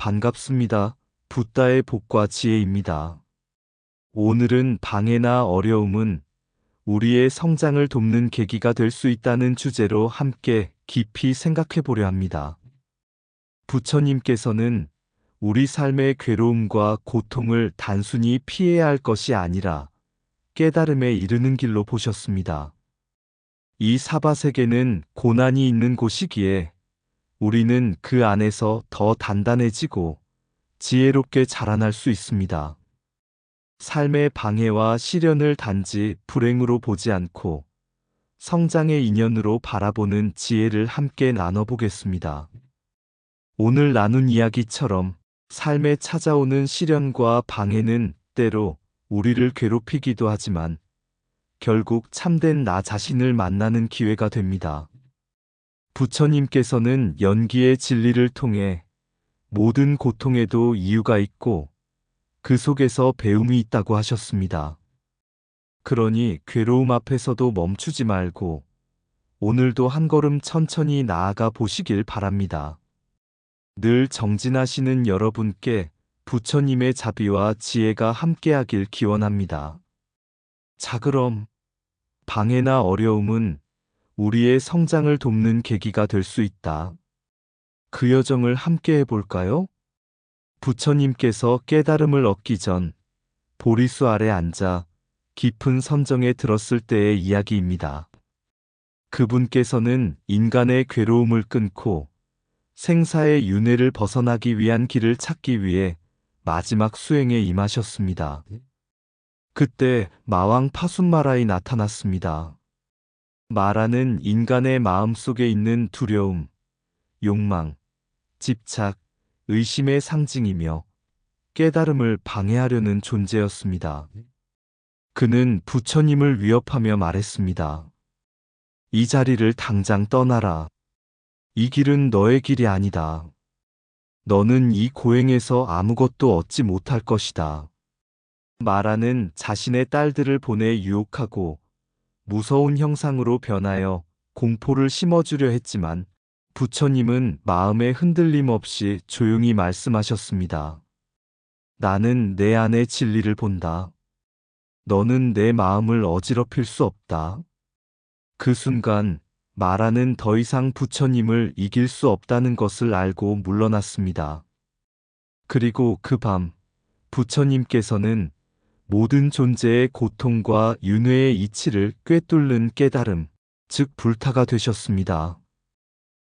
반갑습니다. 붓다의 복과 지혜입니다. 오늘은 방해나 어려움은 우리의 성장을 돕는 계기가 될 수 있다는 주제로 함께 깊이 생각해 보려 합니다. 부처님께서는 우리 삶의 괴로움과 고통을 단순히 피해야 할 것이 아니라 깨달음에 이르는 길로 보셨습니다. 이 사바세계는 고난이 있는 곳이기에 우리는 그 안에서 더 단단해지고 지혜롭게 자라날 수 있습니다. 삶의 방해와 시련을 단지 불행으로 보지 않고 성장의 인연으로 바라보는 지혜를 함께 나눠보겠습니다. 오늘 나눈 이야기처럼 삶에 찾아오는 시련과 방해는 때로 우리를 괴롭히기도 하지만 결국 참된 나 자신을 만나는 기회가 됩니다. 부처님께서는 연기의 진리를 통해 모든 고통에도 이유가 있고 그 속에서 배움이 있다고 하셨습니다. 그러니 괴로움 앞에서도 멈추지 말고 오늘도 한 걸음 천천히 나아가 보시길 바랍니다. 늘 정진하시는 여러분께 부처님의 자비와 지혜가 함께하길 기원합니다. 자, 그럼 방해나 어려움은 우리의 성장을 돕는 계기가 될 수 있다. 그 여정을 함께 해볼까요? 부처님께서 깨달음을 얻기 전 보리수 아래 앉아 깊은 선정에 들었을 때의 이야기입니다. 그분께서는 인간의 괴로움을 끊고 생사의 윤회를 벗어나기 위한 길을 찾기 위해 마지막 수행에 임하셨습니다. 그때 마왕 파순마라이 나타났습니다. 마라는 인간의 마음 속에 있는 두려움, 욕망, 집착, 의심의 상징이며 깨달음을 방해하려는 존재였습니다. 그는 부처님을 위협하며 말했습니다. 이 자리를 당장 떠나라. 이 길은 너의 길이 아니다. 너는 이 고행에서 아무것도 얻지 못할 것이다. 마라는 자신의 딸들을 보내 유혹하고 무서운 형상으로 변하여 공포를 심어주려 했지만 부처님은 마음에 흔들림 없이 조용히 말씀하셨습니다. 나는 내 안의 진리를 본다. 너는 내 마음을 어지럽힐 수 없다. 그 순간 마라는 더 이상 부처님을 이길 수 없다는 것을 알고 물러났습니다. 그리고 그 밤 부처님께서는 모든 존재의 고통과 윤회의 이치를 꿰뚫는 깨달음, 즉 불타가 되셨습니다.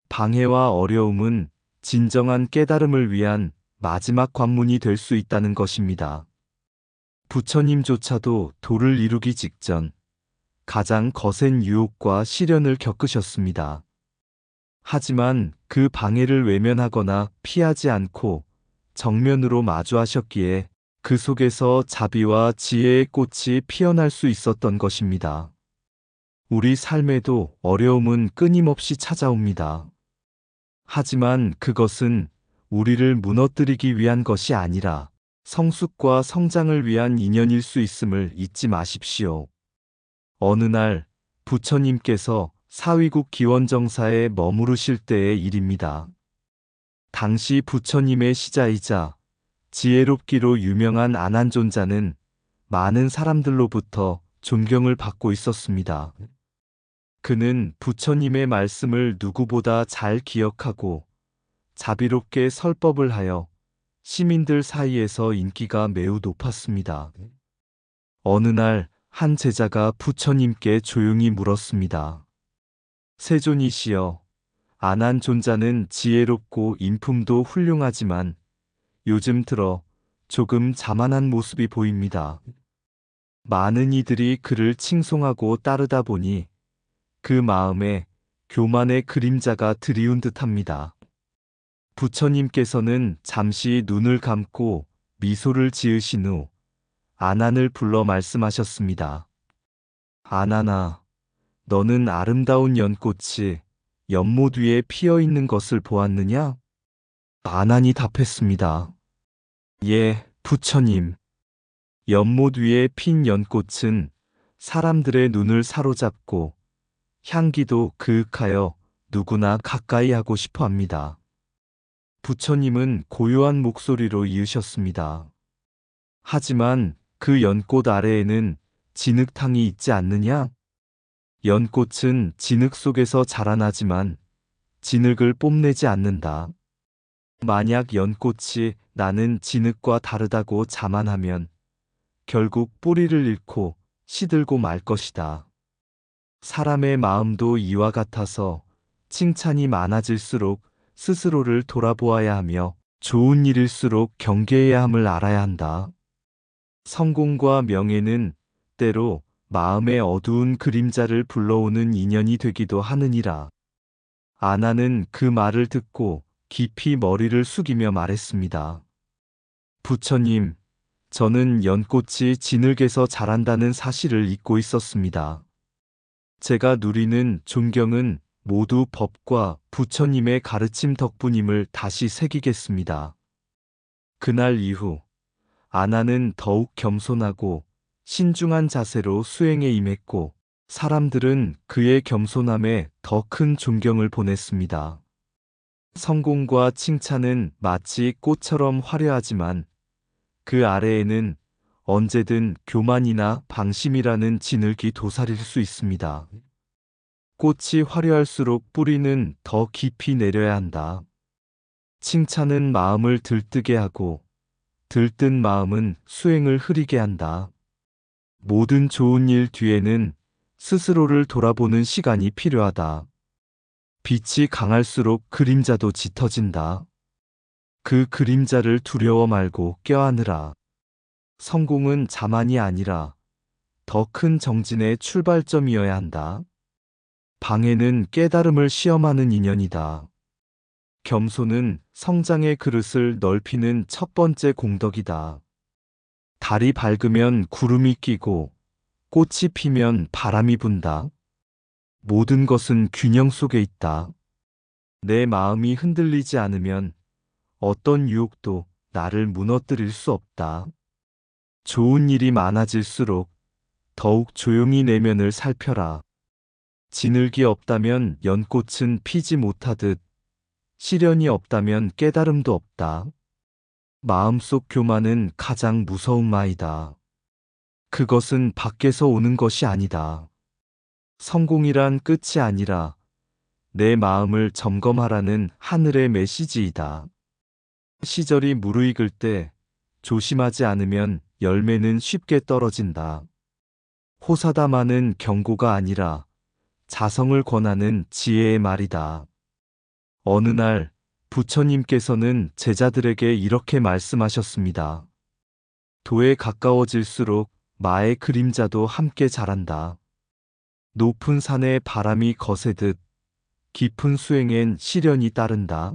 방해와 어려움은 진정한 깨달음을 위한 마지막 관문이 될 수 있다는 것입니다. 부처님조차도 도를 이루기 직전 가장 거센 유혹과 시련을 겪으셨습니다. 하지만 그 방해를 외면하거나 피하지 않고 정면으로 마주하셨기에 그 속에서 자비와 지혜의 꽃이 피어날 수 있었던 것입니다. 우리 삶에도 어려움은 끊임없이 찾아옵니다. 하지만 그것은 우리를 무너뜨리기 위한 것이 아니라 성숙과 성장을 위한 인연일 수 있음을 잊지 마십시오. 어느 날 부처님께서 사위국 기원정사에 머무르실 때의 일입니다. 당시 부처님의 시자이자 지혜롭기로 유명한 아난존자는 많은 사람들로부터 존경을 받고 있었습니다. 그는 부처님의 말씀을 누구보다 잘 기억하고 자비롭게 설법을 하여 시민들 사이에서 인기가 매우 높았습니다. 어느 날 한 제자가 부처님께 조용히 물었습니다. 세존이시여, 아난존자는 지혜롭고 인품도 훌륭하지만 요즘 들어 조금 자만한 모습이 보입니다. 많은 이들이 그를 칭송하고 따르다 보니 그 마음에 교만의 그림자가 드리운 듯합니다. 부처님께서는 잠시 눈을 감고 미소를 지으신 후 아난을 불러 말씀하셨습니다. 아난아, 너는 아름다운 연꽃이 연못 위에 피어 있는 것을 보았느냐? 아난이 답했습니다. 예, 부처님. 연못 위에 핀 연꽃은 사람들의 눈을 사로잡고 향기도 그윽하여 누구나 가까이 하고 싶어 합니다. 부처님은 고요한 목소리로 이으셨습니다. 하지만 그 연꽃 아래에는 진흙탕이 있지 않느냐? 연꽃은 진흙 속에서 자라나지만 진흙을 뽐내지 않는다. 만약 연꽃이 나는 진흙과 다르다고 자만하면 결국 뿌리를 잃고 시들고 말 것이다. 사람의 마음도 이와 같아서 칭찬이 많아질수록 스스로를 돌아보아야 하며 좋은 일일수록 경계해야 함을 알아야 한다. 성공과 명예는 때로 마음의 어두운 그림자를 불러오는 인연이 되기도 하느니라. 아나는 그 말을 듣고 깊이 머리를 숙이며 말했습니다. 부처님, 저는 연꽃이 진흙에서 자란다는 사실을 잊고 있었습니다. 제가 누리는 존경은 모두 법과 부처님의 가르침 덕분임을 다시 새기겠습니다. 그날 이후 아나는 더욱 겸손하고 신중한 자세로 수행에 임했고 사람들은 그의 겸손함에 더 큰 존경을 보냈습니다. 성공과 칭찬은 마치 꽃처럼 화려하지만 그 아래에는 언제든 교만이나 방심이라는 진흙이 도사릴 수 있습니다. 꽃이 화려할수록 뿌리는 더 깊이 내려야 한다. 칭찬은 마음을 들뜨게 하고 들뜬 마음은 수행을 흐리게 한다. 모든 좋은 일 뒤에는 스스로를 돌아보는 시간이 필요하다. 빛이 강할수록 그림자도 짙어진다. 그 그림자를 두려워 말고 껴안으라. 성공은 자만이 아니라 더 큰 정진의 출발점이어야 한다. 방해는 깨달음을 시험하는 인연이다. 겸손은 성장의 그릇을 넓히는 첫 번째 공덕이다. 달이 밝으면 구름이 끼고 꽃이 피면 바람이 분다. 모든 것은 균형 속에 있다. 내 마음이 흔들리지 않으면 어떤 유혹도 나를 무너뜨릴 수 없다. 좋은 일이 많아질수록 더욱 조용히 내면을 살펴라. 진흙이 없다면 연꽃은 피지 못하듯 시련이 없다면 깨달음도 없다. 마음속 교만은 가장 무서운 마이다. 그것은 밖에서 오는 것이 아니다. 성공이란 끝이 아니라 내 마음을 점검하라는 하늘의 메시지이다. 시절이 무르익을 때 조심하지 않으면 열매는 쉽게 떨어진다. 호사다마는 경고가 아니라 자성을 권하는 지혜의 말이다. 어느 날 부처님께서는 제자들에게 이렇게 말씀하셨습니다. 도에 가까워질수록 마의 그림자도 함께 자란다. 높은 산에 바람이 거세듯 깊은 수행엔 시련이 따른다.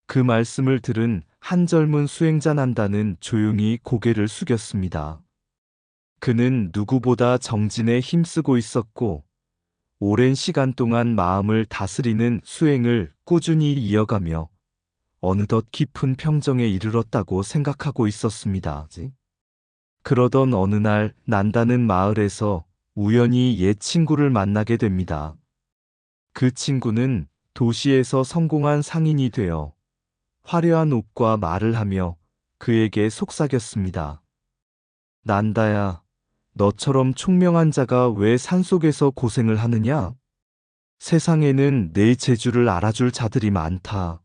그 말씀을 들은 한 젊은 수행자 난다는 조용히 고개를 숙였습니다. 그는 누구보다 정진에 힘쓰고 있었고 오랜 시간 동안 마음을 다스리는 수행을 꾸준히 이어가며 어느덧 깊은 평정에 이르렀다고 생각하고 있었습니다. 그러던 어느 날 난다는 마을에서 우연히 옛 친구를 만나게 됩니다. 그 친구는 도시에서 성공한 상인이 되어 화려한 옷과 말을 하며 그에게 속삭였습니다. 난다야, 너처럼 총명한 자가 왜 산속에서 고생을 하느냐? 세상에는 내 재주를 알아줄 자들이 많다.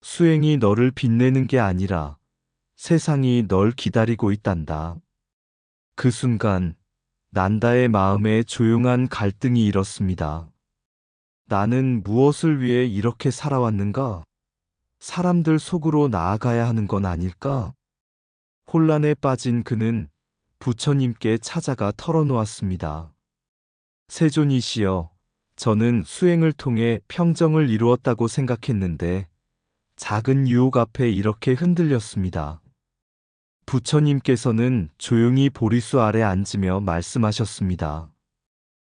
수행이 너를 빛내는 게 아니라 세상이 널 기다리고 있단다. 그 순간 난다의 마음에 조용한 갈등이 일었습니다. 나는 무엇을 위해 이렇게 살아왔는가? 사람들 속으로 나아가야 하는 건 아닐까? 혼란에 빠진 그는 부처님께 찾아가 털어놓았습니다. 세존이시여, 저는 수행을 통해 평정을 이루었다고 생각했는데 작은 유혹 앞에 이렇게 흔들렸습니다. 부처님께서는 조용히 보리수 아래 앉으며 말씀하셨습니다.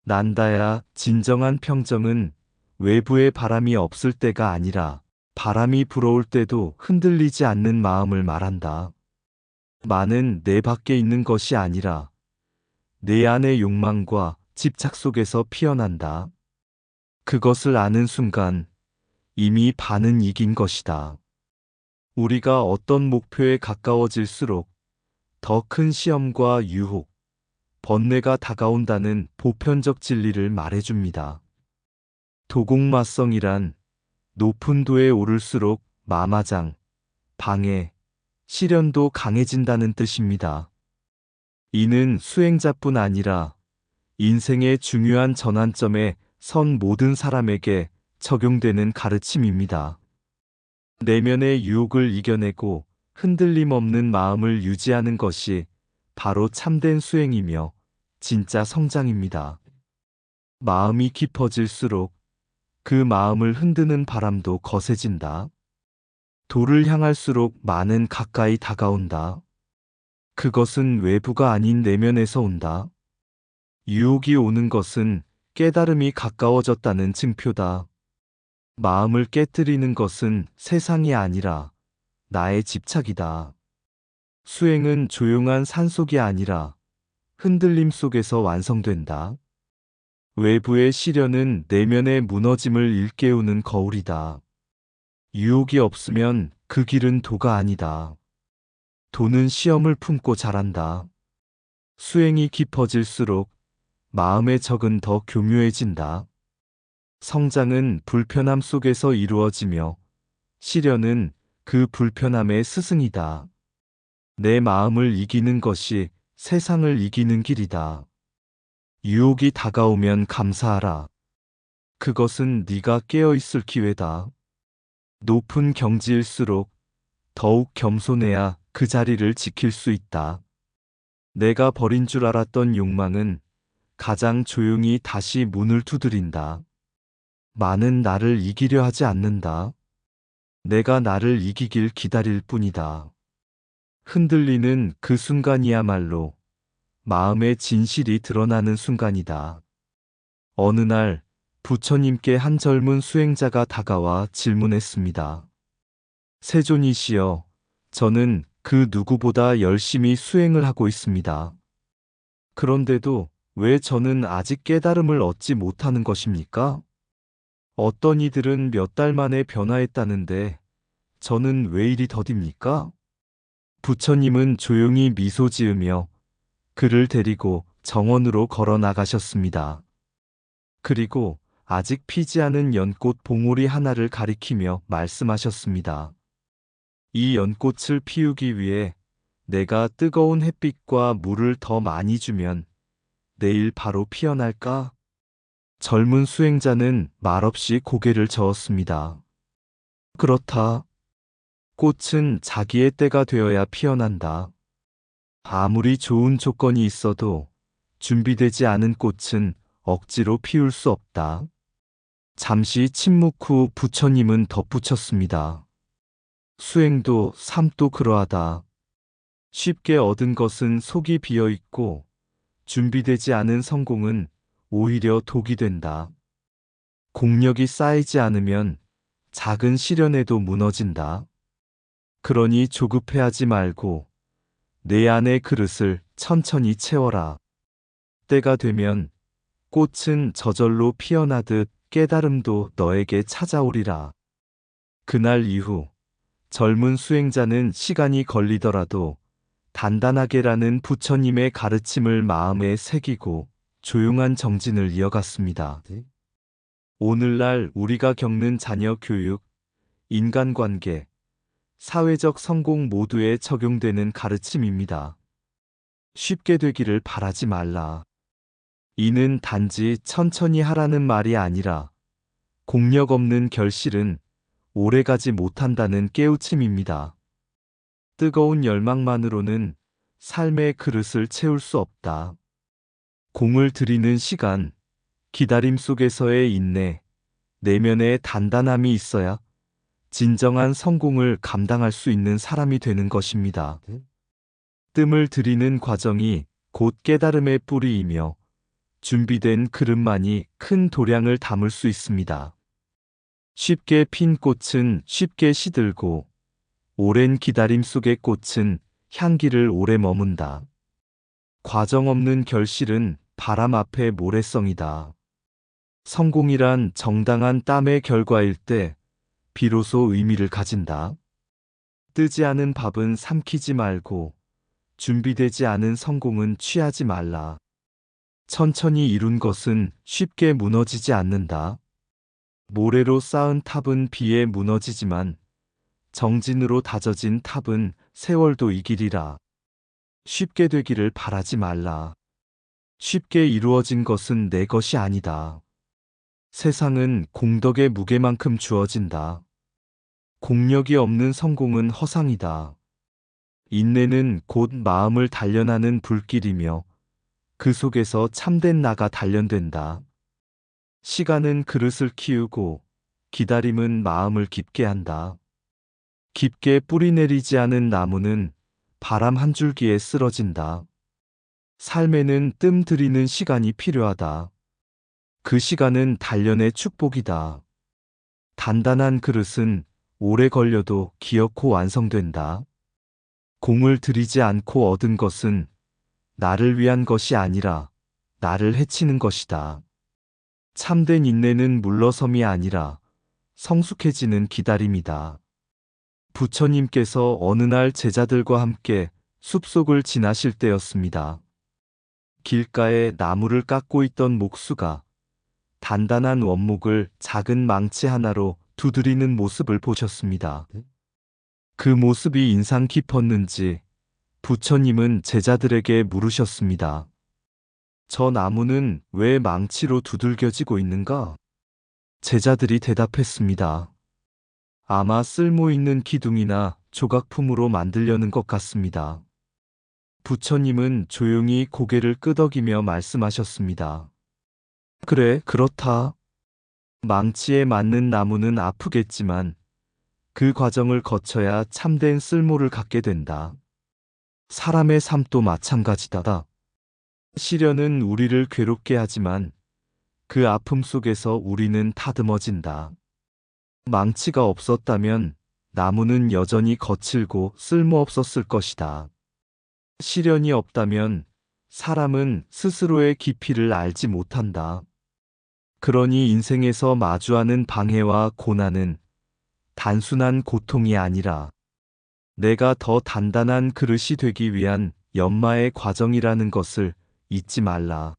난다야, 진정한 평정은 외부의 바람이 없을 때가 아니라 바람이 불어올 때도 흔들리지 않는 마음을 말한다. 만은 내 밖에 있는 것이 아니라 내 안의 욕망과 집착 속에서 피어난다. 그것을 아는 순간 이미 반은 이긴 것이다. 우리가 어떤 목표에 가까워질수록 더 큰 시험과 유혹, 번뇌가 다가온다는 보편적 진리를 말해줍니다. 도곡마성이란 높은 도에 오를수록 마마장, 방해, 시련도 강해진다는 뜻입니다. 이는 수행자뿐 아니라 인생의 중요한 전환점에 선 모든 사람에게 적용되는 가르침입니다. 내면의 유혹을 이겨내고 흔들림 없는 마음을 유지하는 것이 바로 참된 수행이며 진짜 성장입니다. 마음이 깊어질수록 그 마음을 흔드는 바람도 거세진다. 도를 향할수록 많은 가까이 다가온다. 그것은 외부가 아닌 내면에서 온다. 유혹이 오는 것은 깨달음이 가까워졌다는 증표다. 마음을 깨뜨리는 것은 세상이 아니라 나의 집착이다. 수행은 조용한 산속이 아니라 흔들림 속에서 완성된다. 외부의 시련은 내면의 무너짐을 일깨우는 거울이다. 유혹이 없으면 그 길은 도가 아니다. 도는 시험을 품고 자란다. 수행이 깊어질수록 마음의 적은 더 교묘해진다. 성장은 불편함 속에서 이루어지며 시련은 그 불편함의 스승이다. 내 마음을 이기는 것이 세상을 이기는 길이다. 유혹이 다가오면 감사하라. 그것은 네가 깨어있을 기회다. 높은 경지일수록 더욱 겸손해야 그 자리를 지킬 수 있다. 내가 버린 줄 알았던 욕망은 가장 조용히 다시 문을 두드린다. 많은 나를 이기려 하지 않는다. 내가 나를 이기길 기다릴 뿐이다. 흔들리는 그 순간이야말로 마음의 진실이 드러나는 순간이다. 어느 날 부처님께 한 젊은 수행자가 다가와 질문했습니다. 세존이시여, 저는 그 누구보다 열심히 수행을 하고 있습니다. 그런데도 왜 저는 아직 깨달음을 얻지 못하는 것입니까? 어떤 이들은 몇 달 만에 변화했다는데 저는 왜 이리 더딥니까? 부처님은 조용히 미소 지으며 그를 데리고 정원으로 걸어 나가셨습니다. 그리고 아직 피지 않은 연꽃 봉오리 하나를 가리키며 말씀하셨습니다. 이 연꽃을 피우기 위해 내가 뜨거운 햇빛과 물을 더 많이 주면 내일 바로 피어날까? 젊은 수행자는 말없이 고개를 저었습니다. 그렇다. 꽃은 자기의 때가 되어야 피어난다. 아무리 좋은 조건이 있어도 준비되지 않은 꽃은 억지로 피울 수 없다. 잠시 침묵 후 부처님은 덧붙였습니다. 수행도 삶도 그러하다. 쉽게 얻은 것은 속이 비어 있고 준비되지 않은 성공은 오히려 독이 된다. 공력이 쌓이지 않으면 작은 시련에도 무너진다. 그러니 조급해하지 말고 내 안의 그릇을 천천히 채워라. 때가 되면 꽃은 저절로 피어나듯 깨달음도 너에게 찾아오리라. 그날 이후 젊은 수행자는 시간이 걸리더라도 단단하게라는 부처님의 가르침을 마음에 새기고 조용한 정진을 이어갔습니다. 오늘날 우리가 겪는 자녀 교육, 인간관계, 사회적 성공 모두에 적용되는 가르침입니다. 쉽게 되기를 바라지 말라. 이는 단지 천천히 하라는 말이 아니라 공력 없는 결실은 오래가지 못한다는 깨우침입니다. 뜨거운 열망만으로는 삶의 그릇을 채울 수 없다. 공을 들이는 시간, 기다림 속에서의 인내, 내면의 단단함이 있어야 진정한 성공을 감당할 수 있는 사람이 되는 것입니다. 뜸을 들이는 과정이 곧 깨달음의 뿌리이며 준비된 그릇만이 큰 도량을 담을 수 있습니다. 쉽게 핀 꽃은 쉽게 시들고 오랜 기다림 속의 꽃은 향기를 오래 머문다. 과정 없는 결실은 바람 앞에 모래성이다. 성공이란 정당한 땀의 결과일 때 비로소 의미를 가진다. 뜨지 않은 밥은 삼키지 말고 준비되지 않은 성공은 취하지 말라. 천천히 이룬 것은 쉽게 무너지지 않는다. 모래로 쌓은 탑은 비에 무너지지만 정진으로 다져진 탑은 세월도 이기리라. 쉽게 되기를 바라지 말라. 쉽게 이루어진 것은 내 것이 아니다. 세상은 공덕의 무게만큼 주어진다. 공력이 없는 성공은 허상이다. 인내는 곧 마음을 단련하는 불길이며 그 속에서 참된 나가 단련된다. 시간은 그릇을 키우고 기다림은 마음을 깊게 한다. 깊게 뿌리 내리지 않은 나무는 바람 한 줄기에 쓰러진다. 삶에는 뜸 들이는 시간이 필요하다. 그 시간은 단련의 축복이다. 단단한 그릇은 오래 걸려도 기어코 완성된다. 공을 들이지 않고 얻은 것은 나를 위한 것이 아니라 나를 해치는 것이다. 참된 인내는 물러섬이 아니라 성숙해지는 기다림이다. 부처님께서 어느 날 제자들과 함께 숲속을 지나실 때였습니다. 길가에 나무를 깎고 있던 목수가 단단한 원목을 작은 망치 하나로 두드리는 모습을 보셨습니다. 그 모습이 인상 깊었는지 부처님은 제자들에게 물으셨습니다. 저 나무는 왜 망치로 두들겨지고 있는가? 제자들이 대답했습니다. 아마 쓸모 있는 기둥이나 조각품으로 만들려는 것 같습니다. 부처님은 조용히 고개를 끄덕이며 말씀하셨습니다. 그래, 그렇다. 망치에 맞는 나무는 아프겠지만 그 과정을 거쳐야 참된 쓸모를 갖게 된다. 사람의 삶도 마찬가지다. 시련은 우리를 괴롭게 하지만 그 아픔 속에서 우리는 다듬어진다. 망치가 없었다면 나무는 여전히 거칠고 쓸모없었을 것이다. 시련이 없다면 사람은 스스로의 깊이를 알지 못한다. 그러니 인생에서 마주하는 방해와 고난은 단순한 고통이 아니라 내가 더 단단한 그릇이 되기 위한 연마의 과정이라는 것을 잊지 말라.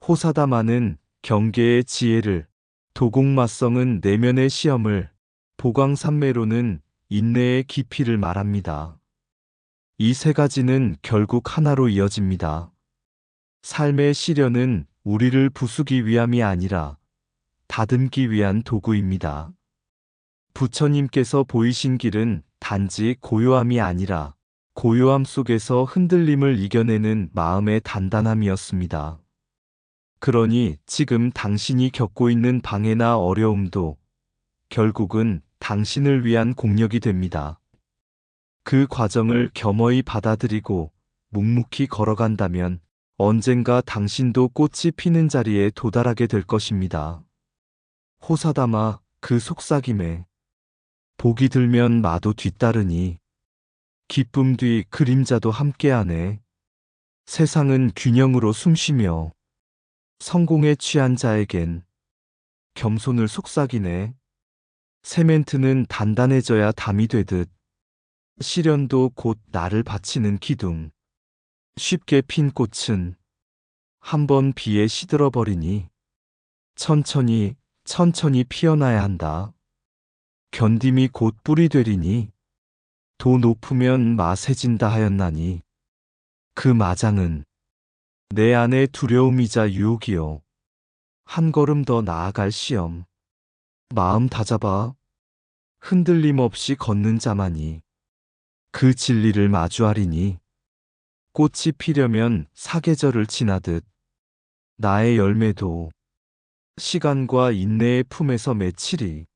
호사다마는 경계의 지혜를, 도공마성은 내면의 시험을, 보광산매로는 인내의 깊이를 말합니다. 이 세 가지는 결국 하나로 이어집니다. 삶의 시련은 우리를 부수기 위함이 아니라 다듬기 위한 도구입니다. 부처님께서 보이신 길은 단지 고요함이 아니라 고요함 속에서 흔들림을 이겨내는 마음의 단단함이었습니다. 그러니 지금 당신이 겪고 있는 방해나 어려움도 결국은 당신을 위한 공력이 됩니다. 그 과정을 겸허히 받아들이고 묵묵히 걸어간다면 언젠가 당신도 꽃이 피는 자리에 도달하게 될 것입니다. 호사다마 그 속삭임에 복이 들면 마도 뒤따르니 기쁨 뒤 그림자도 함께하네. 세상은 균형으로 숨쉬며 성공에 취한 자에겐 겸손을 속삭이네. 세멘트는 단단해져야 담이 되듯 시련도 곧 나를 바치는 기둥. 쉽게 핀 꽃은 한번 비에 시들어버리니 천천히 천천히 피어나야 한다. 견딤이 곧 뿌리 되리니 도 높으면 마세진다 하였나니 그 마장은 내 안의 두려움이자 유혹이요. 한 걸음 더 나아갈 시험. 마음 다잡아 흔들림 없이 걷는 자만이 그 진리를 마주하리니 꽃이 피려면 사계절을 지나듯 나의 열매도 시간과 인내의 품에서 맺히리.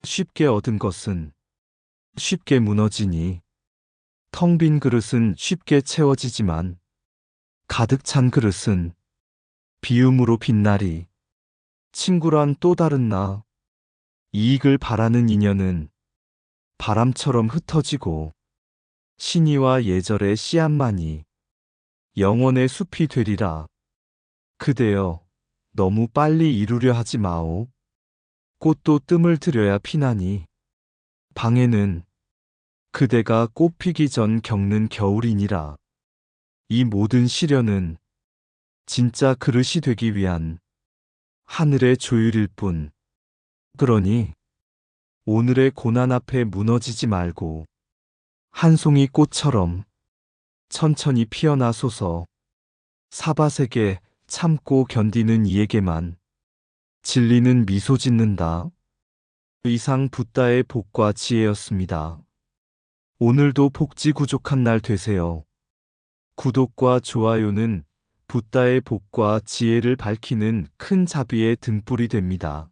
쉽게 얻은 것은 쉽게 무너지니 텅 빈 그릇은 쉽게 채워지지만 가득 찬 그릇은 비움으로 빛나리. 친구란 또 다른 나. 이익을 바라는 인연은 바람처럼 흩어지고 신의와 예절의 씨앗만이 영원의 숲이 되리라. 그대여 너무 빨리 이루려 하지 마오. 꽃도 뜸을 들여야 피나니 방해는 그대가 꽃피기 전 겪는 겨울이니라. 이 모든 시련은 진짜 그릇이 되기 위한 하늘의 조율일 뿐. 그러니 오늘의 고난 앞에 무너지지 말고 한 송이 꽃처럼 천천히 피어나소서. 사바세계 참고 견디는 이에게만 진리는 미소 짓는다. 이상 붓다의 복과 지혜였습니다. 오늘도 복지 구족한 날 되세요. 구독과 좋아요는 붓다의 복과 지혜를 밝히는 큰 자비의 등불이 됩니다.